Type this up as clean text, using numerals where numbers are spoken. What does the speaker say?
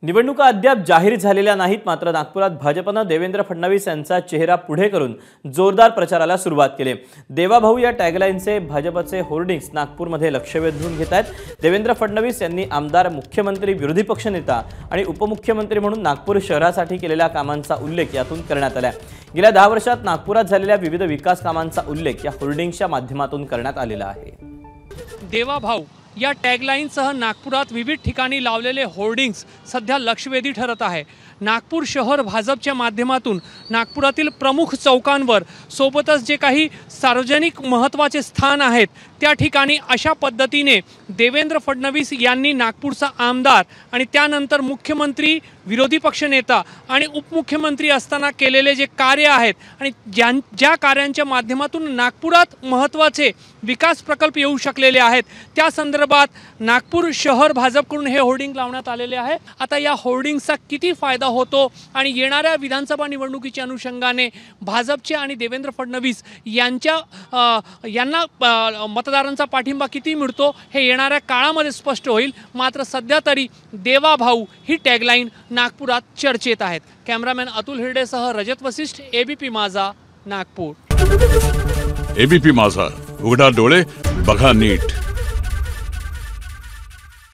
निवडणुका अद्याप जाहीर झालेल्या नाहीत, मात्र नागपुरात भाजपने देवेंद्र फडणवीस यांचा चेहरा पुढे करून जोरदार प्रचाराला सुरुवात केली। देवाभाऊ या टॅगलाईनचे भाजपचे होर्डिंग्स नागपूरमध्ये लक्ष वेधून घेत आहेत। देवेंद्र फडणवीस यांनी आमदार, मुख्यमंत्री, विरोधी पक्षनेता आणि उपमुख्यमंत्री म्हणून नागपूर शहरासाठी केलेल्या कामांचा उल्लेख यातून करण्यात आला आहे। गेल्या 10 वर्षात नागपुरात झालेल्या विविध विकास कामांचा उल्लेख या होर्डिंग्सच्या माध्यमातून करण्यात आलेला आहे। देवाभाऊ या टॅगलाईनसह नागपुरात विविध ठिकाणी लावलेले होर्डिंग्स सध्या लक्षवेधी ठरत आहे। नागपूर शहर भाजपच्या माध्यमातून नागपुरातील प्रमुख चौकांवर सोबतच जे काही सार्वजनिक महत्त्वाचे स्थान आहेत त्या ठिकाणी अशा पद्धतीने देवेंद्र फडणवीस यांनी नागपूरचा आमदार आणि त्यानंतर मुख्यमंत्री, विरोधी पक्षनेता आणि उपमुख्यमंत्री असताना केलेले जे कार्य आहेत आणि ज्या कार्यांच्या माध्यमातून नागपुरात महत्त्वाचे विकास प्रकल्प येऊ शकलेले आहेत त्या संदर्भात नागपूर शहर भाजपकडून हे होर्डिंग लावण्यात आलेले आहे। आता या होर्डिंगचा किती फायदा होतो आणि येणाऱ्या विधानसभा निवडणुकीच्या अनुषंगाने भाजपचे आणि देवेंद्र फडणवीस यांना मतदारांचा पाठिंबा किती मिळतो हे येणाऱ्या काळामध्ये स्पष्ट होईल। मात्र सध्या तरी देवाभाऊ ही टॅगलाईन नागपुरात चर्चेत आहेत। कॅमेरामॅन अतुल हिरडेसह रजत वशिष्ठ, एबीपी माझा, नागपूर। एबीपी माझा, उघडा डोळे बघा नीट।